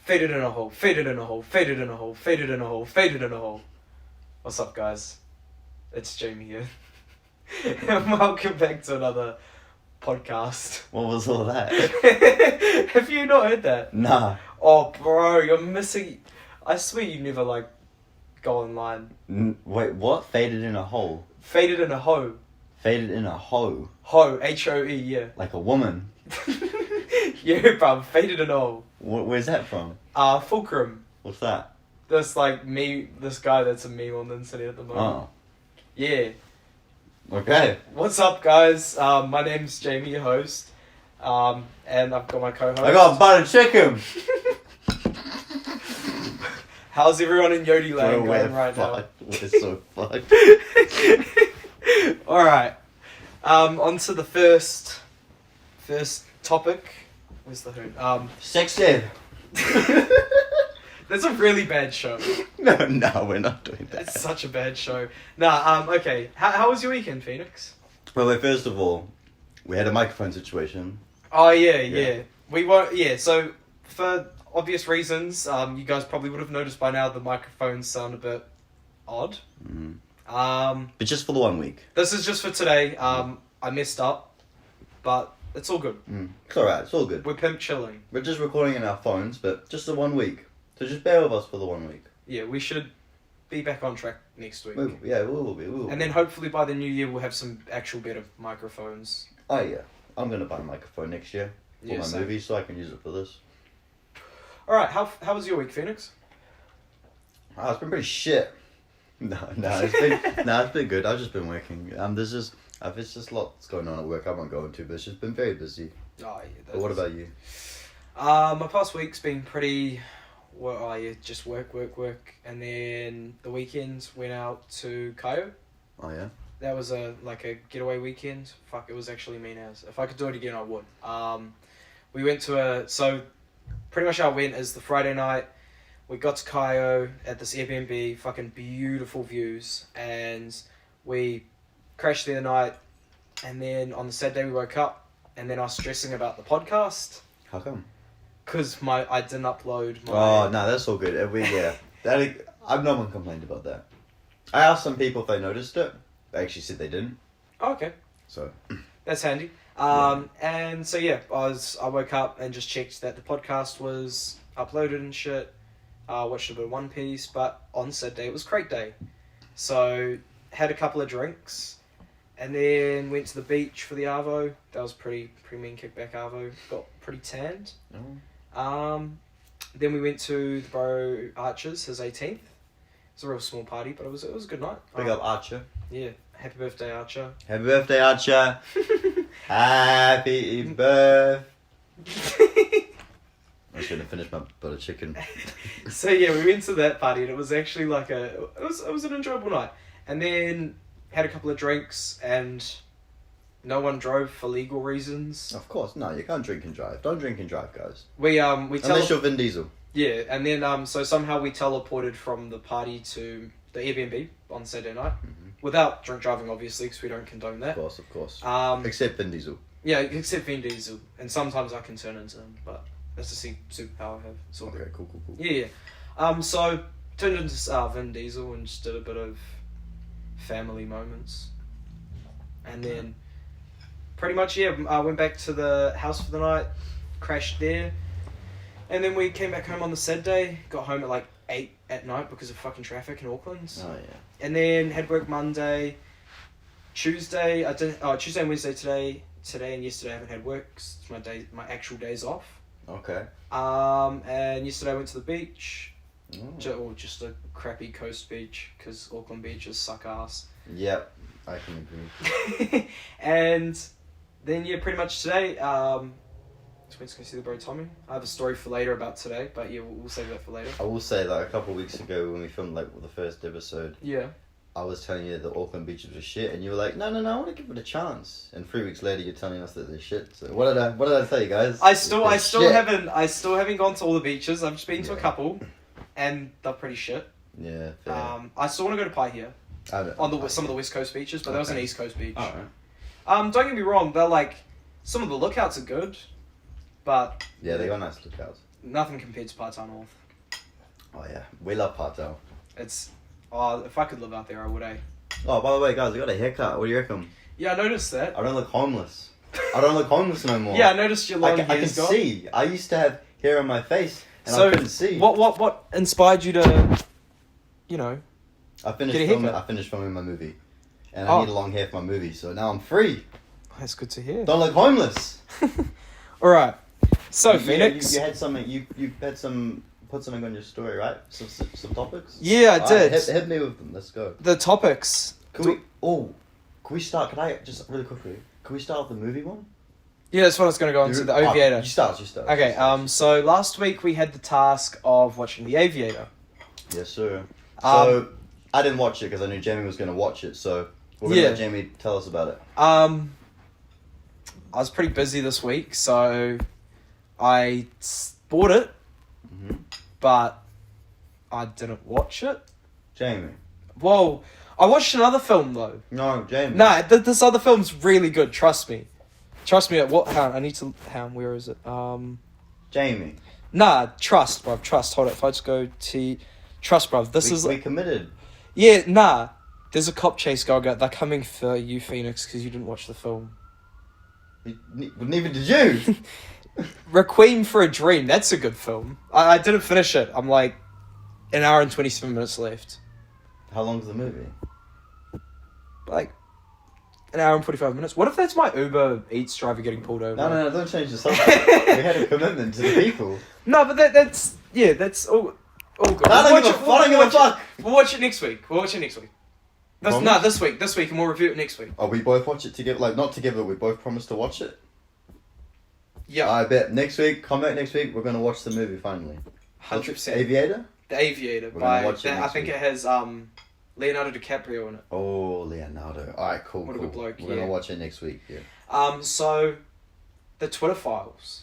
Faded in a hole, faded in a hole, faded in a hole, faded in a hole, faded in a hole. What's up, guys? It's Jamie here. And welcome back to another podcast. What was all that? Have you not heard that? Nah. Oh, bro, you're missing... I swear you never, go online. Wait, what? Faded in a hole? Faded in a hoe. Faded in a hoe? Hoe, H-O-E, yeah. Like a woman? Yeah, bruv, faded in a hole. Where's that from? Fulcrum. What's that? That's this guy that's a meme on the internet at the moment. Oh. Yeah. Okay. What's up, guys? My name's Jamie, your host. And I've got my co-host. I got butter chicken! How's everyone in Yodi Land going right now? We're so fucked. Alright. On to the first topic. Where's the hood? Sex ed. That's a really bad show. No, we're not doing that. It's such a bad show. Okay. How was your weekend, Phoenix? Well, wait, first of all, we had a microphone situation. Oh, yeah. We were, so for obvious reasons, you guys probably would have noticed by now the microphones sound a bit odd. But just for the 1 week. This is just for today. I messed up, but it's all good. It's alright, it's all good. We're pimp chilling. We're just recording in our phones, but just the 1 week. So just bear with us for the 1 week. Yeah, we should be back on track next week. We will be. And then hopefully by the new year we'll have some actual better microphones. Oh yeah, I'm gonna buy a microphone next year for my same. movie, so I can use it for this. Alright, how was your week, Phoenix? It's been pretty shit. No, it's been good. I've just been working. There's just lots going on at work I won't go into, but it's just been very busy. Oh yeah. But what about you? My past week's been pretty... just work, and then the weekends went out to Kayo. Oh yeah? That was a getaway weekend. Fuck, it was actually mean as. If I could do it again, I would. We went to so pretty much our went is the Friday night. We got to Kayo at this Airbnb, fucking beautiful views, and we crashed there the night, and then on the Saturday we woke up, and then I was stressing about the podcast. How come? Because I didn't upload my... Oh, no, that's all good. I've no one complained about that. I asked some people if they noticed it. They actually said they didn't. Oh, okay. So... That's handy. And so, yeah, I woke up and just checked that the podcast was uploaded and shit. Watched a bit of One Piece, but on Saturday it was crate day. So, had a couple of drinks, and then went to the beach for the Arvo. That was pretty mean kickback Arvo. Got pretty tanned. Then we went to the bro Archer's, his 18th. It's a real small party, but it was a good night. Big up Archer. Yeah, happy birthday, Archer. Happy birthday, Archer. Happy birthday. I should have finished my butter chicken. So yeah, we went to that party and it was actually it was an enjoyable night. And then had a couple of drinks and no one drove for legal reasons. Of course, no, you can't drink and drive. Don't drink and drive, guys. Unless you're Vin Diesel. Yeah, and then so somehow we teleported from the party to the Airbnb on Saturday night without drink driving, obviously, because we don't condone that. Of course. Except Vin Diesel. Yeah, except Vin Diesel, and sometimes I can turn into him, but that's the superpower I have. It's all okay, good. cool. Yeah. So turned into Vin Diesel and just did a bit of family moments, and then pretty much I went back to the house for the night, crashed there. And then we came back home on the Saturday, got home at 8 at night because of fucking traffic in Auckland. Oh, yeah. And then had work Monday. Tuesday and Wednesday today and yesterday I haven't had work 'cause it's my actual days off. Okay. And yesterday I went to the beach. Oh. Just a crappy coast beach because Auckland beaches suck ass. Yep, I can agree. And then, pretty much today, just went to go see the bro Tommy. I have a story for later about today, but yeah, we'll save that for later. I will say that a couple of weeks ago when we filmed the first episode, yeah, I was telling you that the Auckland beaches were shit, and you were like, no, I want to give it a chance. And 3 weeks later, you're telling us that they're shit. So what did I tell you guys? I still haven't gone to all the beaches. I've just been to a couple, and they're pretty shit. Yeah. Fair. I still want to go to Paihia on some of the West Coast beaches, but that was an East Coast beach. Alright. Don't get me wrong, they're some of the lookouts are good, but yeah, they got nice lookouts. nothing compared to Part-Time North. Oh yeah, we love Pato. It's, if I could live out there, I would, eh? Oh, by the way, guys, I got a haircut. What do you reckon? Yeah, I noticed that. I don't look homeless. I don't look homeless no more. Yeah, I noticed your long I hair's can gone. see. I used to have hair on my face, and So, I couldn't see. What inspired you to, I finished get a filming. haircut? I finished filming my movie, and I need a long hair for my movie. So now I'm free. That's good to hear. Don't look homeless. All right. So, Phoenix. You had something. You had some. Put something on your story, right? Some topics. Yeah, I did. Hit me with them. Let's go. The topics. Can we start? Can I just really quickly? Can we start with the movie one? Yeah, that's what I was going to go into. The Aviator. You start. Okay. So last week we had the task of watching The Aviator. Yes, sir. So I didn't watch it because I knew Jamie was going to watch it. So we're going to let Jamie tell us about it. I was pretty busy this week, so I bought it, but I didn't watch it. Jamie. Whoa. I watched another film, though. No, Jamie. Nah, this other film's really good, trust me. Trust me, I need to... where is it? Jamie. Nah, trust, bruv, trust. Hold it, if I just go to... Trust, bruv, We committed. Yeah, nah. There's a cop chase going on. They're coming for you, Phoenix, because you didn't watch the film. Neither did you. Requiem for a Dream, that's a good film. I didn't finish it. I'm like... an hour and 27 minutes left. How long's the movie? Like... an hour and 45 minutes. What if that's my Uber Eats driver getting pulled over? No, don't change the subject. We had a commitment to the people. No, but that's all good. I don't give a fuck. We'll watch it next week. This week, and we'll review it next week. Oh, we both watch it together? Like, not together, we both promised to watch it? Yeah. I bet. Next week, come back next week, we're going to watch the movie finally. 100%. Aviator? The Aviator. I think it has Leonardo DiCaprio in it. Oh, Leonardo. Alright, cool. What a good bloke, We're going to watch it next week, So, the Twitter files.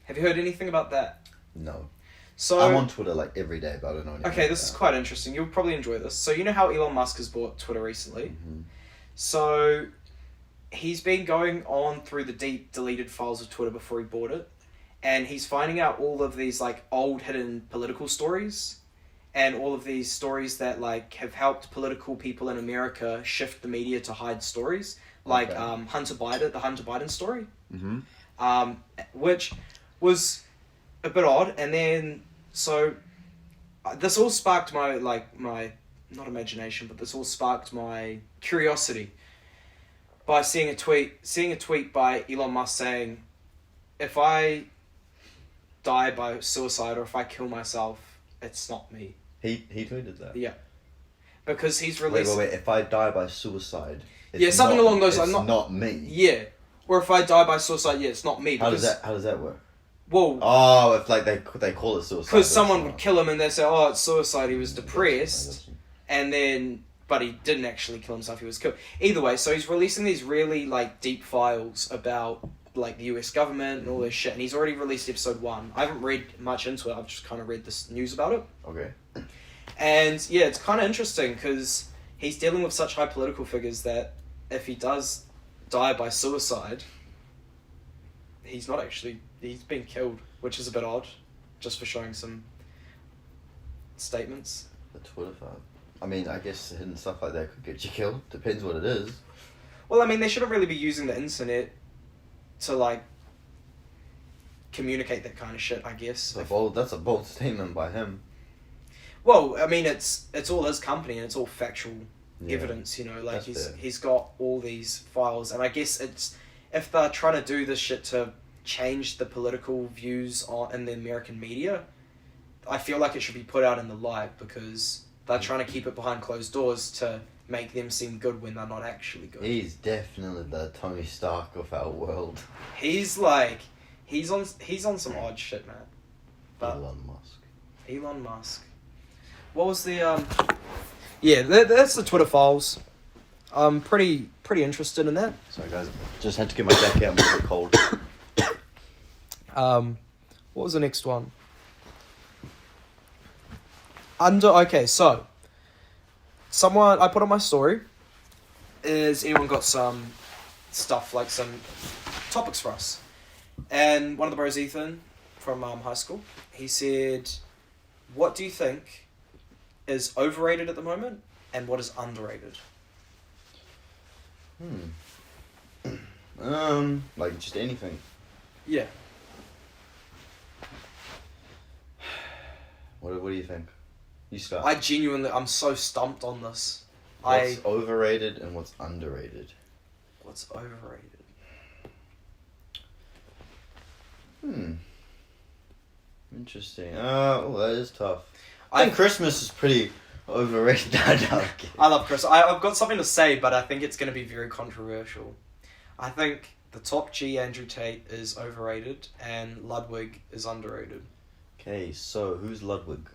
Have you heard anything about that? No. So I'm on Twitter like every day, but I don't know anything. Okay, this is quite interesting. You'll probably enjoy this. So you know how Elon Musk has bought Twitter recently? Mm-hmm. So he's been going on through the deep deleted files of Twitter before he bought it, and he's finding out all of these like old hidden political stories, and all of these stories that like have helped political people in America shift the media to hide stories, like Hunter Biden, the Hunter Biden story, which was a bit odd. And then so this all sparked my not imagination, but this all sparked my curiosity by seeing a tweet by Elon Musk saying, if I die by suicide or if I kill myself, it's not me. He tweeted that? Yeah. Because he's released... Wait. If I die by suicide... something along those lines. It's not me. Yeah. Or if I die by suicide, it's not me. How does that work? Well... Oh, if like they call it suicide. Because someone would kill him and they say, oh, it's suicide, he was depressed. And then... But he didn't actually kill himself, he was killed. Either way, so he's releasing these really like deep files about like the US government and all this shit, and he's already released episode 1. I haven't read much into it, I've just kind of read this news about it. Okay. And yeah, it's kind of interesting because he's dealing with such high political figures that if he does die by suicide, he's been killed, which is a bit odd, just for showing some statements. The Twitter file. I mean, I guess hidden stuff like that could get you killed. Depends what it is. Well, I mean, they shouldn't really be using the internet to, like, communicate that kind of shit, I guess. That's a bold statement by him. Well, I mean, it's all his company and it's all factual evidence, you know. Like, he's got all these files, and I guess it's... If they're trying to do this shit to change the political views in the American media, I feel like it should be put out in the light, because... They're trying to keep it behind closed doors to make them seem good when they're not actually good. He's definitely the Tony Stark of our world. He's on some odd shit, man. But Elon Musk. What was the Yeah, that's the Twitter files. I'm pretty interested in that. Sorry guys, just had to get my jacket out. I'm a bit cold. What was the next one? Okay, so someone I put on my story is anyone got some stuff, like some topics for us, and one of the bros, Ethan, from high school. He said, "What do you think is overrated at the moment, and what is underrated?" Like just anything. Yeah. What do you think? You start. I'm so stumped on this. What's overrated and what's underrated? What's overrated? Interesting. That is tough. I think Christmas is pretty overrated. I love Christmas. I've got something to say, but I think it's going to be very controversial. I think the top G, Andrew Tate, is overrated, and Ludwig is underrated. Okay, so who's Ludwig?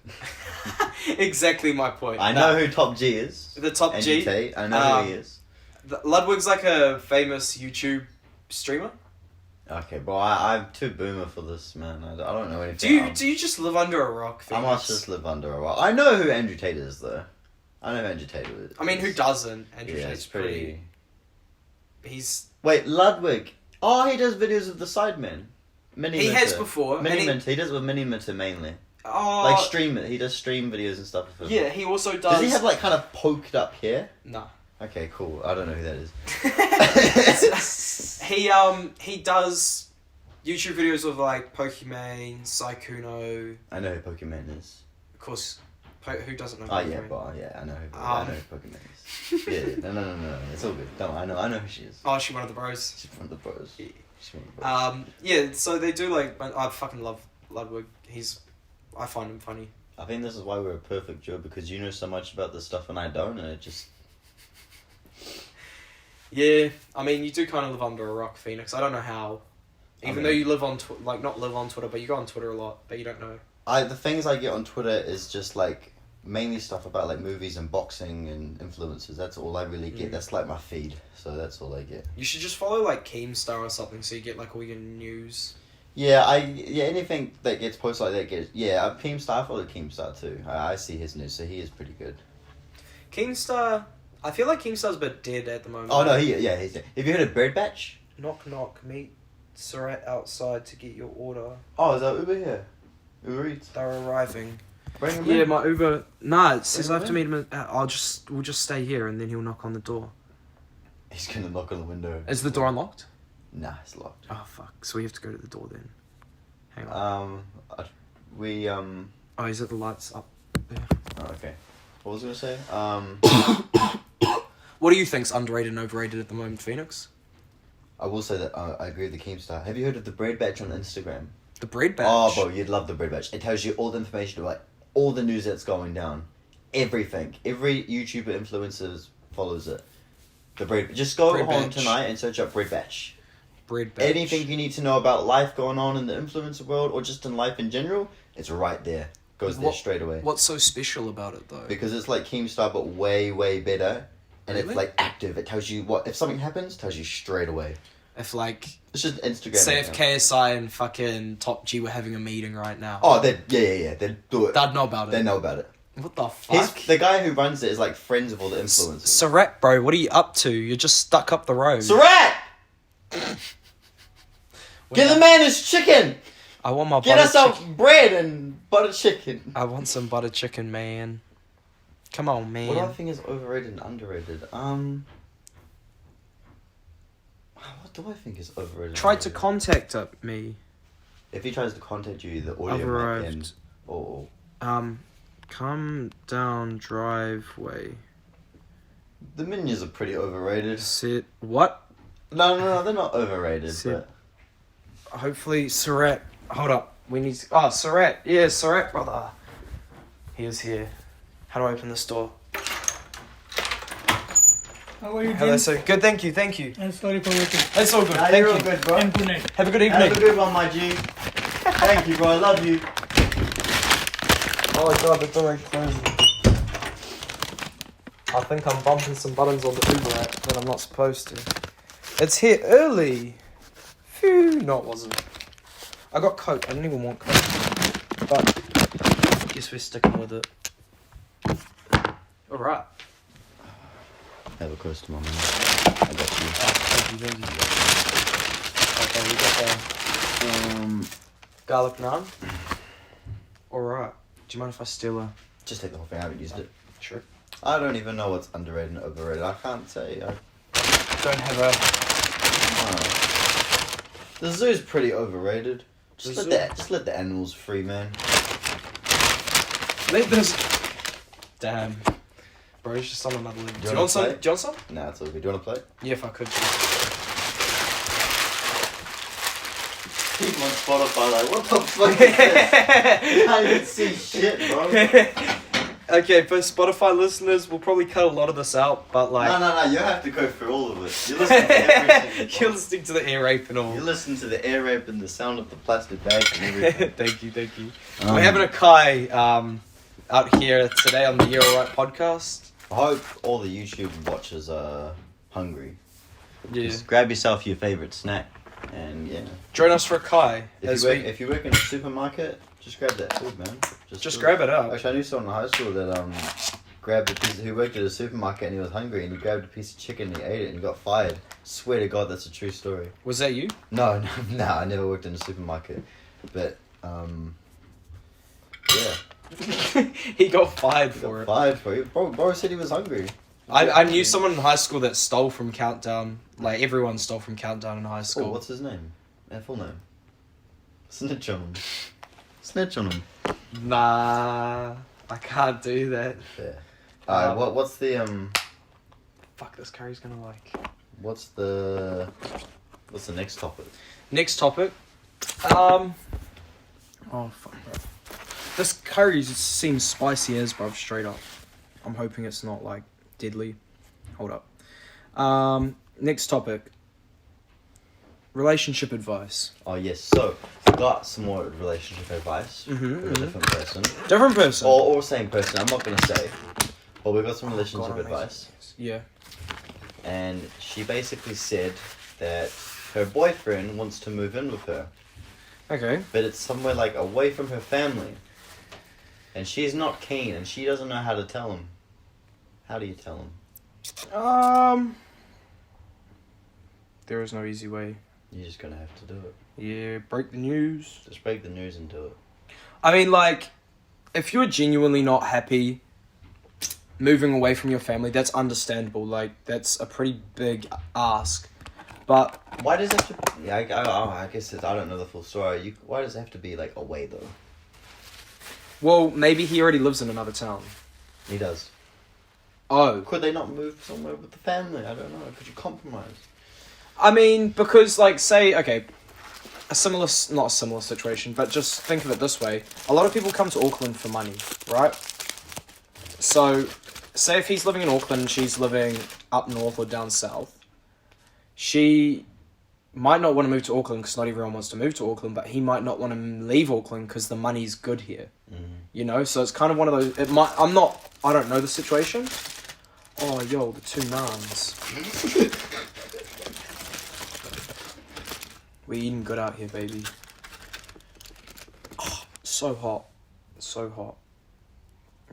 Exactly my point. I know who Top G is. The Top Andrew G? Tate, I know who he is. Ludwig's like a famous YouTube streamer. Okay, bro, I'm too boomer for this, man. I don't know anything. Do you just live under a rock? I must just live under a rock. I know who Andrew Tate is, though. I know who Andrew Tate is. I mean, who doesn't? Andrew yeah, Tate's it's pretty... He's... Wait, Ludwig. Oh, he does videos of the Sidemen. He has before. He does with Minimeter mainly. Oh... Like stream it. He does stream videos and stuff. With him. Yeah, he also does... Does he have like kind of poked up hair? No. Okay, cool. I don't know who that is. He does YouTube videos with like Pokimane, Sykkuno. I know who Pokimane is. Of course, who doesn't know? Oh yeah, but I know who. I know who Pokimane is. Yeah, no. It's all good. Don't. I know who she is. Oh, she's one of the bros. She's one of the bros. Yeah. She's one of the bros. Yeah. So they do like. I fucking love Ludwig. I find him funny. I think this is why we're a perfect duo, because you know so much about this stuff and I don't, and it just. Yeah, I mean, you do kind of live under a rock, Phoenix. I don't know how. Even though you live on not live on Twitter, but you go on Twitter a lot, but you don't know. The things I get on Twitter is just like mainly stuff about like movies and boxing and influencers. That's all I really get. That's like my feed, so that's all I get. You should just follow like Keemstar or something, so you get like all your news. Yeah, anything that gets posted like that gets Keemstar. I follow Keemstar too. I see his news, so he is pretty good. Keemstar, I feel like Keemstar's a bit dead at the moment. Oh no, he's dead. Have you heard of Bird Batch? Knock knock, meet Surratt outside to get your order. Oh, is that Uber here? Uber Eats. They're arriving. Bring him Yeah, in. my Uber. Nah, it says Bring I have to him meet him. We'll just stay here, and then he'll knock on the door. He's gonna knock on the window. Is the door unlocked? Nah, it's locked. Oh fuck! So we have to go to the door then. Hang on. Oh, he's at the lights up there. Oh, okay. What was I gonna say? What do you think's underrated and overrated at the moment, Phoenix? I will say that I agree with the Keemstar. Have you heard of the Bread Batch on Instagram? The Bread Batch? Oh, bro, you'd love the Bread Batch. It tells you all the information about all the news that's going down. Everything. Every YouTuber influencer follows it. The Bread Just go Bread home Batch. tonight and search up Bread Batch. Bread Batch. Anything you need to know about life going on in the influencer world or just in life in general, it's right there. Goes there straight away. What's so special about it, though? Because it's like Keemstar, but way, way better. And Really? it's like active. It tells you if something happens, tells you straight away. If like, It's just Instagram. say if account. KSI and fucking Top G were having a meeting right now. Oh, they They do it. They'd know about it. They know about it. What the fuck? The guy who runs it is like friends with all the influencers. Surratt, bro, what are you up to? You're just stuck up the road. Surratt! Give the man his chicken! I want my Get butter us some chicken. bread and butter chicken. I want some butter chicken, man. Come on, man. What do I think is overrated and underrated? What do I think is overrated? and Tried to underrated? contact me. If he tries to contact you, the I've audio might arrived. end. Or Come down driveway. the menus are pretty overrated. Sit. What? No, they're not overrated. Sit. But Hopefully, Surratt. Hold up. We need to... Oh, Surratt. Yeah, Surratt, brother. He is here. How do I open this door? How are you, Hello, James? sir. Good, thank you. I'm sorry for waiting. It's all good. Nah, Thank you're all you. good, bro. And good night. Have a good evening. Have a good one, my G. Thank you, bro. I love you. Oh my god, the door ain't closing. I think I'm bumping some buttons on the Uber app that I'm not supposed to. It's here early. Phew. No, it wasn't. I got Coke. I didn't even want Coke. But I guess we're sticking with it. Alright. Have a close to my man. I got Thank you. Okay, we got garlic naan. Alright. Do you mind if I steal a... Just take the whole thing. I haven't used it. Sure. I don't even know what's underrated and overrated. I can't say. Don't have a... The zoo's pretty overrated. Just The let the animals free, man. Let this... Damn. Bro, it's just on another level. Do you want some? play? Do you want some? Nah, it's all good. Do you want to play? Yeah, if I could. People on Spotify like, what the fuck is this? I can't even see shit, bro. Okay, for Spotify listeners, we'll probably cut a lot of this out, but like... No, you have to go through all of it. You listen to every single You're part. listening to the ear rape and all. You listen to the air rape and the sound of the plastic bag and everything. Thank you. We're having a Kai out here today on the yeahalrightpodcast. Podcast. I hope all the YouTube watchers are hungry. Yeah. Just grab yourself your favourite snack and yeah. Join us for a Kai. If you work in a supermarket, just grab that food, man. Just grab it up. Actually, I knew someone in high school that grabbed a piece. Who worked at a supermarket and he was hungry and he grabbed a piece of chicken and he ate it and he got fired. Swear to God, that's a true story. Was that you? No, I never worked in a supermarket, but yeah. He got fired He for got it. fired for it. Bro said he was hungry. I knew someone in high school that stole from Countdown. Like, everyone stole from Countdown in high Oh, school. what's his name? Full name. Snitch on him. Snitch on him. Nah, I can't do that. Yeah. Alright, what's the Fuck, this curry's gonna like... what's the next topic? Next topic. Oh, fuck, bro. This curry just seems spicy as, bro, straight up. I'm hoping it's not, like, deadly. Hold up. Next topic. Relationship advice. Oh yes, so I got some more relationship advice from a different person. Different person? Or same person, I'm not gonna say. But we got some relationship advice. Yeah. And she basically said that her boyfriend wants to move in with her. Okay. But it's somewhere like away from her family. And she's not keen and she doesn't know how to tell him. How do you tell him? There is no easy way. You're just gonna have to do it. Yeah, break the news. Just break the news and do it. I mean, like, if you're genuinely not happy moving away from your family, that's understandable. Like, that's a pretty big ask. But Why does it have to... Yeah, I guess I don't know the full story. Why does it have to be, like, away, though? well, maybe he already lives in another town. He does. Oh. Could they not move somewhere with the family? I don't know. Could you compromise? I mean, because, like, say, okay, not a similar situation, but just think of it this way. A lot of people come to Auckland for money, right? So, say if he's living in Auckland and she's living up north or down south, she might not want to move to Auckland because not everyone wants to move to Auckland, but he might not want to leave Auckland because the money's good here. You know? So it's kind of one of those... I don't know the situation. Oh, yo, the two naans. We're eating good out here, baby. Oh, so hot. So hot.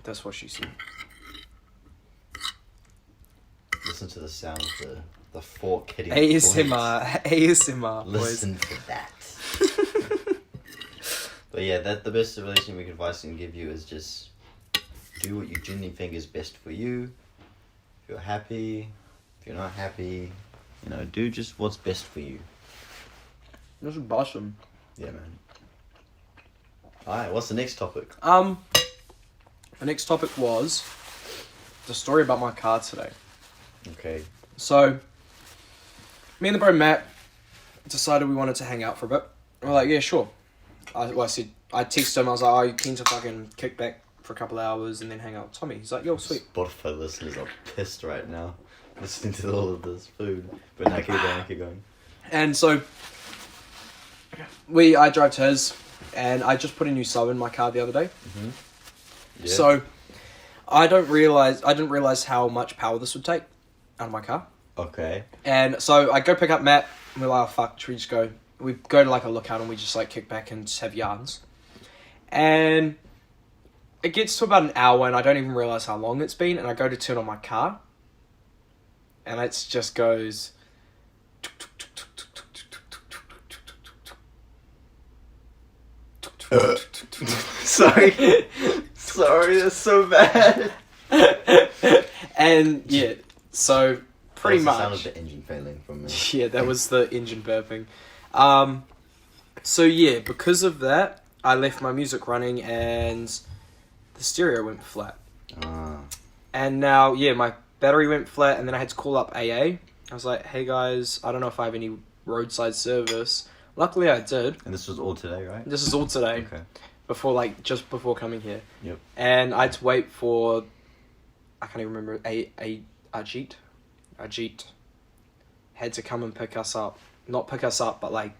That's what she said. Listen to the sound of the fork hitting ASMR. ASMR, boys. Listen to that. But yeah, the best relationship advice I can give you is just do what you genuinely think is best for you. If you're happy, if you're not happy, do just what's best for you. This is awesome. Yeah, man. Alright, what's the next topic? The next topic was the story about my car today. Okay. So, me and the bro Matt decided we wanted to hang out for a bit. We're like, yeah, sure. I texted him, I was like, are you keen to fucking kick back for a couple of hours and then hang out with Tommy? He's like, yo, sweet. Spotify listeners are pissed right now listening to all of this food. But now keep going. And so, I drove to his, and I just put a new sub in my car the other day. Mm-hmm. Yeah. So, I didn't realize how much power this would take out of my car. Okay. And so I go pick up Matt, and we're like, oh fuck, should we just go? We go to like a lookout and we just like kick back and just have yarns. And it gets to about an hour and I don't even realise how long it's been, and I go to turn on my car. And it just goes... Sorry. Sorry, that's so bad. And yeah, so pretty That was the sound much. of the engine failing from me. Yeah, that was the engine burping. So yeah, because of that, I left my music running and the stereo went flat. Ah. And now, yeah, my battery went flat and then I had to call up AA. I was like, hey guys, I don't know if I have any roadside service. Luckily I did. And this was all today, right? This is all today. Okay. Just before coming here. Yep. And I had to wait for, I can't even remember, Ajit had to come and pick us up. Not pick us up, but like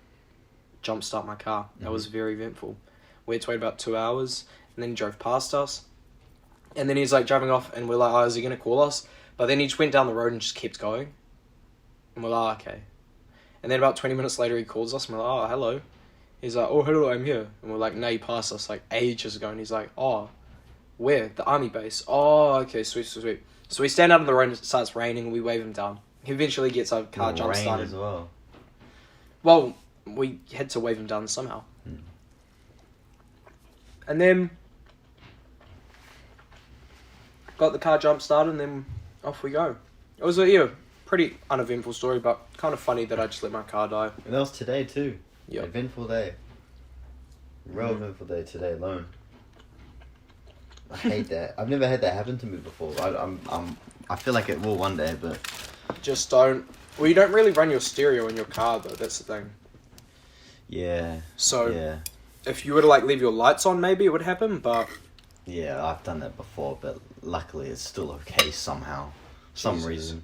jumpstart my car. That was very eventful. We had to wait about 2 hours and then he drove past us. And then he's like driving off and we're like, oh, is he going to call us? But then he just went down the road and just kept going. And we're like, oh, okay. And then about 20 minutes later he calls us and we're like, oh, hello. He's like, oh, hello, I'm here. And we're like, no, you passed us like ages ago. And he's like, oh, where? The army base. Oh, okay, sweet. So we stand out on the road and it starts raining and we wave him down. He eventually gets our car jump started. As well. Well, we had to wave him down somehow. And then got the car jump started and then off we go. It was a pretty uneventful story, but kind of funny that I just let my car die. And that was today too. Yep. Eventful day. Real eventful day today alone. I hate that. I've never had that happen to me before. I feel like it will one day, but Just don't. Well, you don't really run your stereo in your car though. That's the thing. yeah. So Yeah. if you were to like leave your lights on, maybe it would happen. But Yeah, I've done that before, but luckily it's still okay somehow. Some Jesus. reason.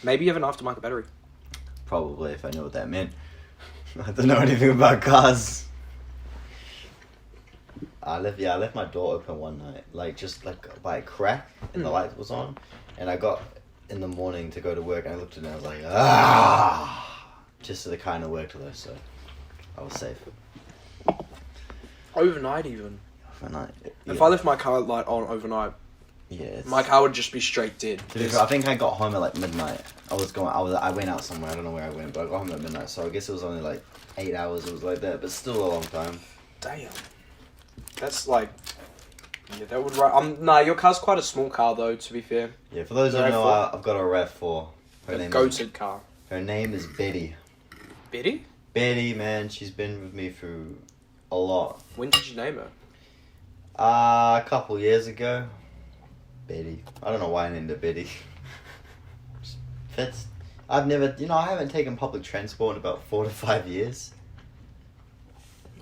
maybe you have an aftermarket battery. Probably, if I knew what that meant. I don't know anything about cars. I left my door open one night, just by a crack, and the light was on, and I got in the morning to go to work, and I looked at it and I was like, ah! Just the kind of worked though, so I was safe. Overnight even. Overnight. If I left my car light on overnight, my car would just be straight dead. I think I got home at like midnight. I went out somewhere. I don't know where I went, but I got home at midnight. So I guess it was only like 8 hours. It was like that, but still a long time. Damn. That's like, yeah, that would nah, your car's quite a small car though. To be fair. Yeah, for those who don't know, I've got a RAV4. Car. Her name is Betty. Betty? Betty, man, she's been with me through a lot. When did you name her? A couple years ago. Betty. I don't know why I named her Betty. Fits. I haven't taken public transport in about 4 to 5 years.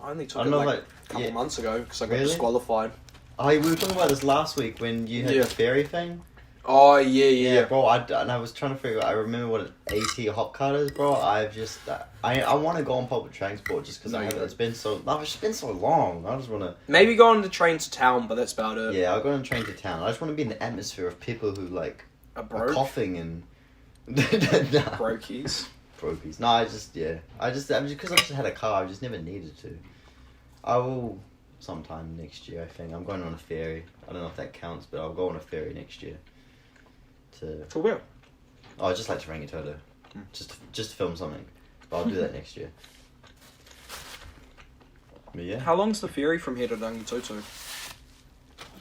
I only took it a couple months ago because I got disqualified. Oh, we were talking about this last week when you had the ferry thing. Oh, yeah. Bro, I was trying to figure out, I remember what an AT hop card is, bro. I've just, I want to go on public transport just because it's been so long. I just want to... Maybe go on the train to town, but that's about it. Yeah, I'll go on the train to town. I just want to be in the atmosphere of people who, are coughing and... Brokies. Brokies. No, because I've just had a car, I've just never needed to. I will sometime next year, I think. I'm going on a ferry. I don't know if that counts, but I'll go on a ferry next year. For where? Oh, I'd just like to Rangitoto. Just to film something. But I'll do that next year. But yeah. How long's the ferry from here to Rangitoto?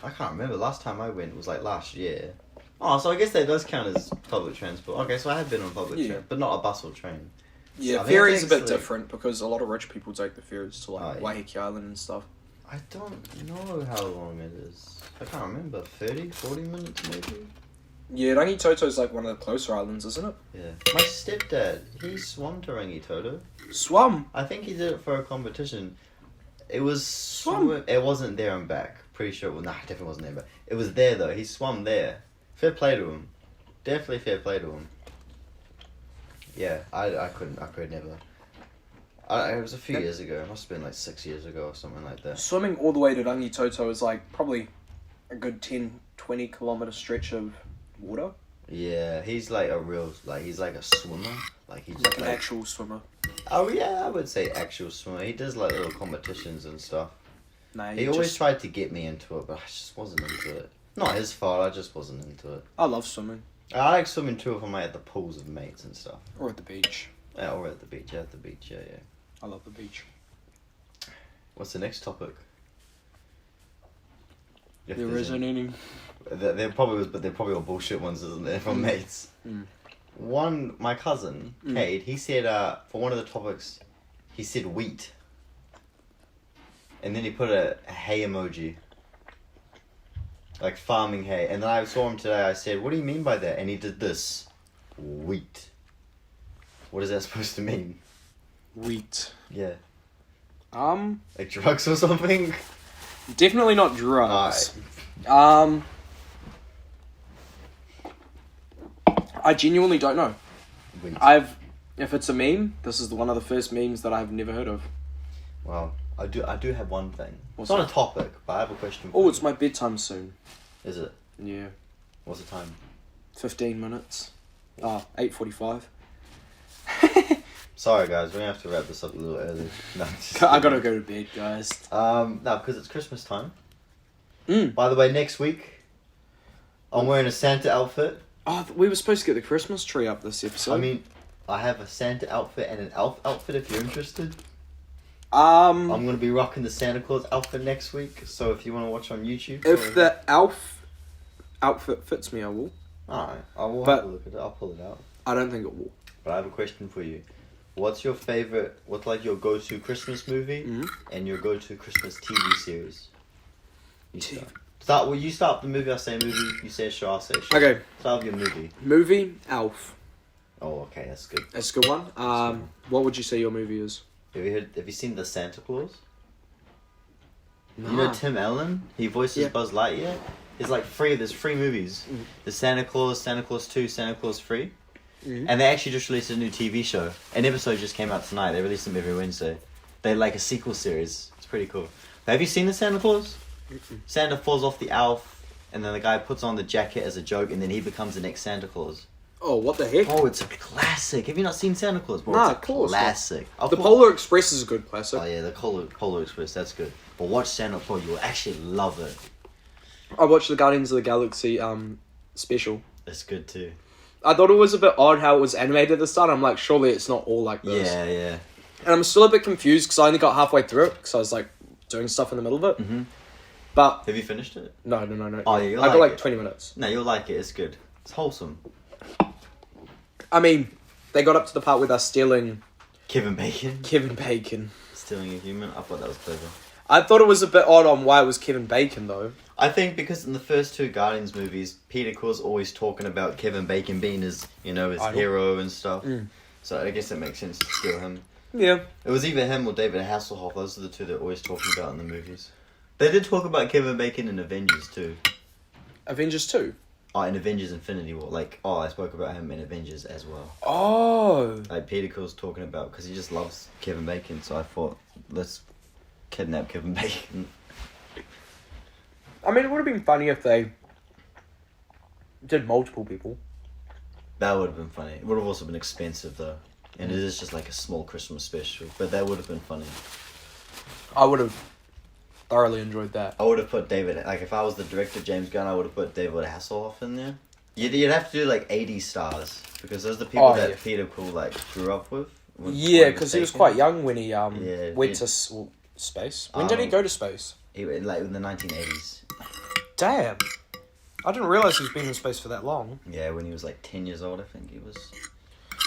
I can't remember. Last time I went was last year. Oh, so I guess that does count as public transport. Okay, so I have been on public transport, but not a bus or train. Yeah, ferry's a bit different because a lot of rich people take the ferries to Waiheke Island and stuff. I don't know how long it is. I can't remember. 30, 40 minutes maybe? Yeah, Rangitoto's one of the closer islands, isn't it? Yeah. My stepdad, he swam to Rangitoto. Swum? I think he did it for a competition. It was swum. It wasn't there and back. Pretty sure. Well, nah, it definitely wasn't there, but it was there though. He swam there. Fair play to him. Definitely fair play to him. Yeah, I could never. It was a few years ago. It must have been 6 years ago or something like that. Swimming all the way to Rangitoto is probably a good 10, 20 kilometre stretch of water. Yeah, he's a real, he's a swimmer. He's an actual swimmer. Oh yeah, I would say actual swimmer. He does little competitions and stuff. Nah, he always tried to get me into it, but I just wasn't into it. Not his fault, I just wasn't into it. I love swimming. I like swimming too if I'm at the pools with mates and stuff. Or at the beach. Yeah, or at the beach, yeah. I love the beach. What's the next topic? If There there's isn't any. There probably was, but they're probably all bullshit ones, isn't there, from mates? One, my cousin, Cade, he said, for one of the topics, he said wheat. And then he put a hay emoji. Like farming hay. And then I saw him today, I said, what do you mean by that? And he did this. Wheat. What is that supposed to mean? Wheat. Yeah. Like drugs or something? Definitely not drugs. I genuinely don't know. Wheat. If it's a meme, this is one of the first memes that I've never heard of. Well, I do have one thing. What's it's not that? a topic, but I have a question for Oh, you. it's my bedtime soon. Is it? Yeah. What's the time? 15 minutes. 8:45. Sorry guys, we're gonna have to wrap this up a little early. No, I gotta go to bed, guys. No, because it's Christmas time. Mm. By the way, next week, I'm wearing a Santa outfit. Oh, we were supposed to get the Christmas tree up this episode. I mean, I have a Santa outfit and an elf outfit if you're interested. I'm gonna be rocking the Santa Claus outfit next week, so if you want to watch on YouTube. if the elf outfit fits me, I will. Alright, I will But- have a look at it, I'll pull it out. I don't think it will. But I have a question for you. What's your favorite, what's like your go-to Christmas movie and your go-to Christmas TV series? You start. Well, you start the movie, I say movie, you say show, I'll say show. Okay. Start with your movie. Movie, Elf. Oh, okay, that's good. That's a good one. What would you say your movie is? Have you seen The Santa Claus? Nah. You know Tim Allen? He voices Yeah. Buzz Lightyear? There's three movies. The Santa Claus 2, Santa Claus 3. And they actually just released a new TV show. An episode just came out tonight. They release them every Wednesday. They're like a sequel series. It's pretty cool. Have you seen the Santa Claus? Santa falls off the elf, and then the guy puts on the jacket as a joke, and then he becomes the next Santa Claus. Oh, what the heck? Oh, it's a classic. Have you not seen Santa Claus? Bro, Nah, it's a of course not. classic. The Polar Express is a good classic. Oh yeah, the Polar Express. That's good. But watch Santa Claus. You'll actually love it. I watched the Guardians of the Galaxy special. It's good too. I thought it was a bit odd how it was animated at the start. I'm like, surely it's not all like this. Yeah, yeah. And I'm still a bit confused because I only got halfway through it because I was like doing stuff in the middle of it. Mm-hmm. But Have you finished it? no. Oh yeah, you'll I like got like it. 20 minutes. No, you'll like it. It's good. It's wholesome. I mean, they got up to the part where they're stealing Kevin Bacon Kevin Bacon. stealing a human. I thought that was clever. I thought it was a bit odd on why it was Kevin Bacon though. I think because in the first two Guardians movies, Peter Quill's always talking about Kevin Bacon being his, his Idol. hero and stuff. Mm. So I guess it makes sense to steal him. Yeah. It was either him or David Hasselhoff. Those are the two they're always talking about in the movies. They did talk about Kevin Bacon in Avengers too. Avengers 2. Oh, in Avengers Infinity War. I spoke about him in Avengers as well. Oh. Like Peter Quill's talking about, because he just loves Kevin Bacon. So I thought, let's kidnap Kevin Bacon. I mean, it would have been funny if they did multiple people. That would have been funny. It would have also been expensive though. And it is just like a small Christmas special. But that would have been funny. I would have thoroughly enjoyed that. I would have put David, like if I was the director, James Gunn, I would have put David Hasselhoff in there. You'd have to do like 80 stars. Because those are the people that yeah. Peter Quill like grew up with. Yeah, because he was quite young when he went to space. When did he go to space? He went like in the 1980s. Damn. I didn't realise he's been in space for that long. Yeah, when he was like 10 years old, I think he was.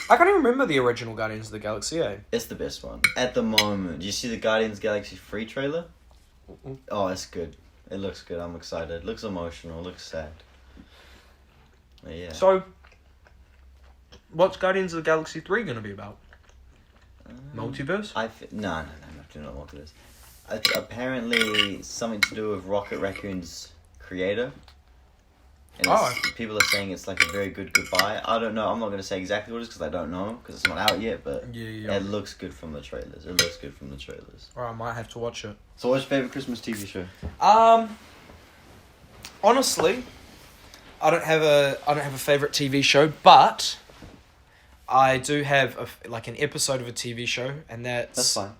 I can't even remember the original Guardians of the Galaxy, eh? It's the best one. At the moment. Do you see the Guardians Galaxy 3 trailer? Mm-mm. Oh, it's good. It looks good. I'm excited. It looks emotional. It looks sad. But yeah. So, what's Guardians of the Galaxy 3 going to be about? Multiverse? No, do not want this. It's apparently something to do with Rocket Raccoon's creator. And people are saying it's like a very good goodbye. I don't know. I'm not going to say exactly what it is because I don't know because it's not out yet. But Yeah. it looks good from the trailers. Or I might have to watch it. So what's your favourite Christmas TV show? Honestly, I don't have a favorite TV show, but I do have an episode of a TV show, and That's fine.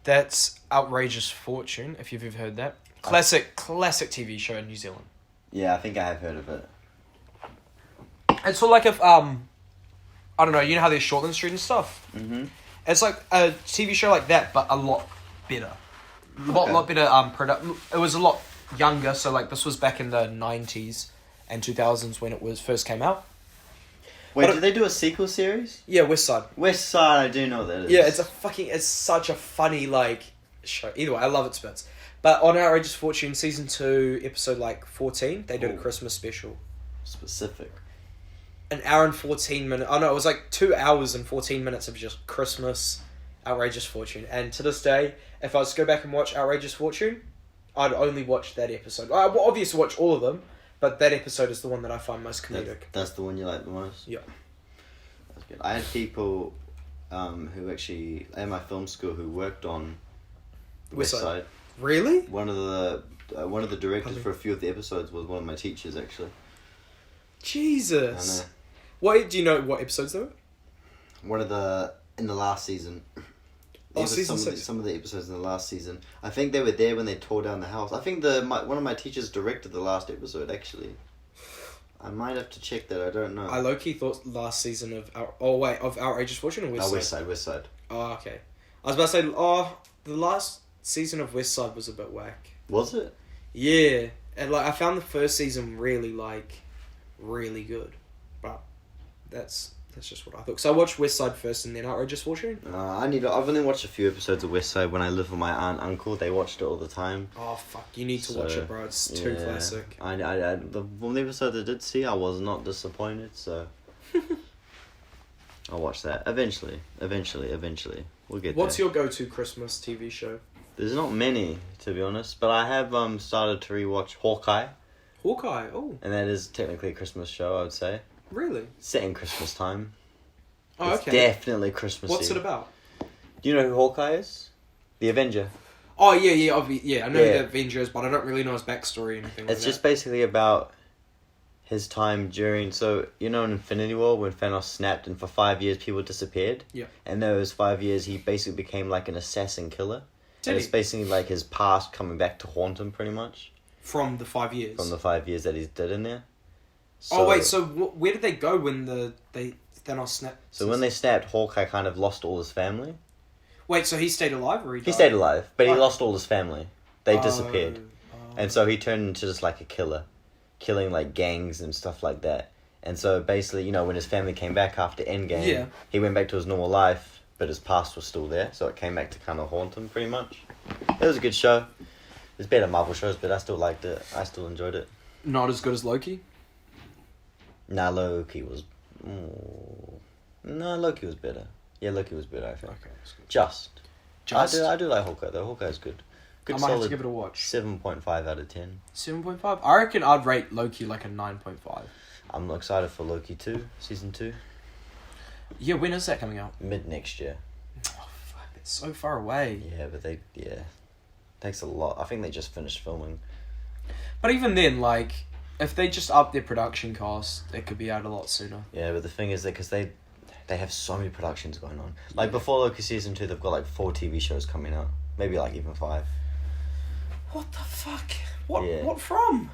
That's Outrageous Fortune. If you've ever heard that, classic TV show in New Zealand. Yeah, I think I have heard of it. It's sort of like if I don't know, you know how there's Shortland Street and stuff. Mm-hmm. It's like a TV show like that, but a lot better. lot better product. It was a lot younger, so like this was back in the 90s and 2000s when it was first came out. Wait, But did they do a sequel series? Yeah, West Side. West Side, I do know what that is. Yeah, it's such a funny like show. Either way, I love its bits. But on Outrageous Fortune season 2, episode like 14, they did a Ooh. Christmas special. Specific. An hour and 14 minutes. Oh no, it was like 2 hours and 14 minutes of just Christmas Outrageous Fortune. And to this day, if I was to go back and watch Outrageous Fortune, I'd only watch that episode. I will obviously watch all of them, but that episode is the one that I find most comedic. That's the one you like the most? Yeah. That's good. I had people who actually, at my film school, who worked on West West Side. Side. Really? One of the directors for a few of the episodes was one of my teachers, actually. Jesus. I know. What do you know? What episodes they were? One of in the last season. Season 6. Some of the episodes in the last season. I think they were there when they tore down the house. I think one of my teachers directed the last episode, actually. I might have to check that. I don't know. I low-key thought last season of Outrageous Fortune or West Side? West Side. West Side. Oh, okay. I was about to say, the last season of West Side was a bit whack. Was it? Yeah, and like I found the first season really good, but that's just what I thought. So I watched West Side first and then Outrageous Fortune. I've only watched a few episodes of West Side when I lived with my aunt and uncle. They watched it all the time. Oh fuck! You need to watch it, bro. It's too classic. The one episode I did see, I was not disappointed. So I'll watch that eventually. We'll get What's there. your go-to Christmas TV show? There's not many, to be honest, but I have started to rewatch Hawkeye, Hawkeye. Oh, and that is technically a Christmas show, I would say. really? Set in Christmas time. Oh, It's okay. definitely Christmassy. What's it about? Do you know who Hawkeye is? The Avenger. Oh yeah. I know Yeah. the Avengers, but I don't really know his backstory or anything. It's like just that. basically about his time during... So, you know in Infinity War when Thanos snapped and for 5 years people disappeared? Yeah. And those 5 years he basically became like an assassin killer. Did And he? it's basically like his past coming back to haunt him pretty much. From the 5 years. From the 5 years that he did in there. So where did they go when Thanos snapped? So when they snapped, Hawkeye kind of lost all his family. Wait, so he stayed alive or he died? He stayed alive, but he Oh. lost all his family. They Oh, disappeared. oh. And so he turned into just like a killer. Killing like gangs and stuff like that. And so basically, you know, when his family came back after Endgame, Yeah. he went back to his normal life, but his past was still there. So it came back to kind of haunt him pretty much. It was a good show. There's better Marvel shows, but I still liked it. I still enjoyed it. Not as good as Loki? Nah, Loki was... No, Loki was better. Yeah, Loki was better, I think. Okay, that's good. Just. Just? I do like Hawkeye, though. Hawkeye's good. Good I might have to solid give it a watch. 7.5 out of 10. 7.5? I reckon I'd rate Loki like a 9.5. I'm excited for Loki 2, season 2. Yeah, when is that coming out? Mid next year. Oh, fuck, it's so far away. Yeah, but takes a lot. I think they just finished filming. But even then, like, if they just up their production costs, it could be out a lot sooner. Yeah, but the thing is that because they have so many productions going on. Like before Loki season 2, they've got like 4 TV shows coming out. Maybe like even 5. What the fuck? What? Yeah. What from?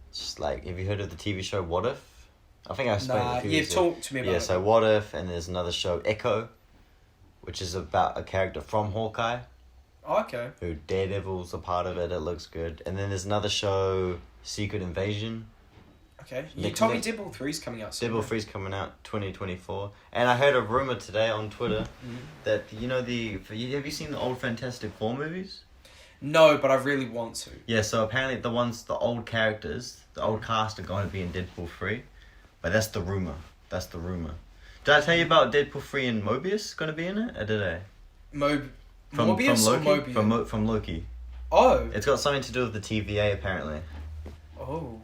It's just like, have you heard of the TV show What If? I think I explained it a few yeah, weeks ago. talk to me about Yeah, it. so What If, and there's another show, Echo, which is about a character from Hawkeye, Oh, okay. who Daredevil's a part of it, it looks good. And then there's another show, Secret Invasion. Okay. You Nick- told me Nick- Deadpool 3's coming out soon. Deadpool 3's coming out 2024. And I heard a rumor today on Twitter Mhm. that, you know, have you seen the old Fantastic Four movies? No, but I really want to. Yeah, so apparently the old characters, the old cast are going to be in Deadpool 3. But that's the rumor. Did I tell you about Deadpool 3 and Mobius going to be in it? Or did I? Morbius from Loki? or Mobius? From Loki. Oh. It's got something to do with the TVA, apparently. Oh.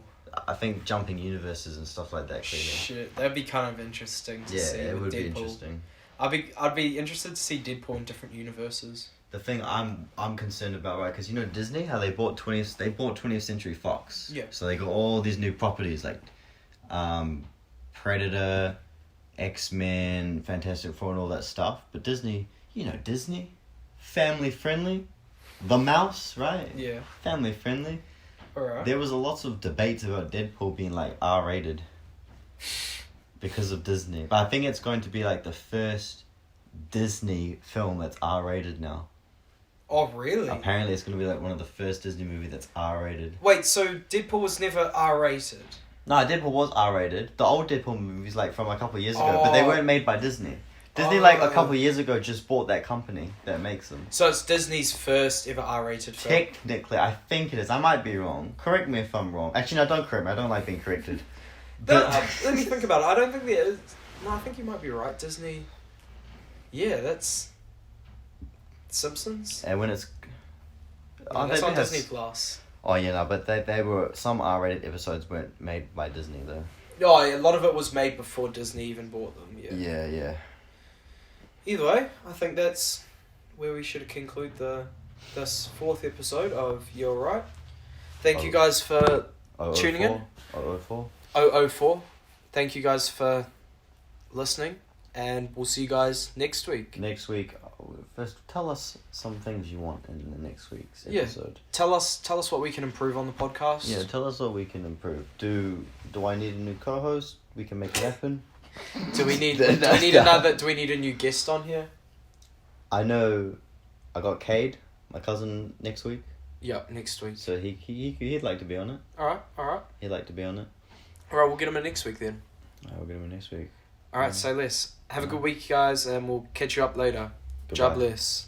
I think jumping universes and stuff like that. Clearly. Shit, that'd be kind of interesting to Yeah, see it with would Deadpool. be interesting. I'd be interested to see Deadpool in different universes. The thing I'm concerned about, right? Because you know Disney, how they bought 20th Century Fox. Yeah. So they got all these new properties like, Predator, X-Men, Fantastic Four, and all that stuff. But Disney, family friendly. The Mouse, right? Yeah. Family friendly. Alright. There was a lots of debates about Deadpool being like R-rated because of Disney. But I think it's going to be like the first Disney film that's R-rated now. Oh, really? Apparently, it's gonna be like one of the first Disney movie that's R-rated. Wait, so Deadpool was never R-rated? No, Deadpool was R-rated. The old Deadpool movies, like from a couple of years ago, but they weren't made by Disney. Disney, like a couple of years ago, just bought that company that makes them. So it's Disney's first ever R-rated film? Technically, I think it is. I might be wrong. Correct me if I'm wrong. Actually, no, don't correct me. I don't like being corrected. But Let me think about it. I don't think there is... No, I think you might be right. Disney... Yeah, that's... Simpsons? and when it's... Yeah, that's on has- Disney Plus. Oh, yeah, no, but they were... Some R-rated episodes weren't made by Disney, though. Oh, yeah, a lot of it was made before Disney even bought them, yeah. Yeah. Either way, I think that's where we should conclude this 4th episode of You're Right. Thank you guys for tuning in. 004. 004. Thank you guys for listening, and we'll see you guys next week. Next week, first tell us some things you want in the next week's Yeah. episode. Tell us what we can improve on the podcast. Yeah, tell us what we can improve. Do I need a new co-host? We can make it happen. Do we need No, do we need a new guest on here? I know I got Cade, my cousin, next week. Yeah, next week. So he'd like to be on it. Alright. He'd like to be on it. Alright, we'll get him in next week then. We'll get him in next week. Alright, say less. Have a good week, guys, and we'll catch you up later. Goodbye. Job bless.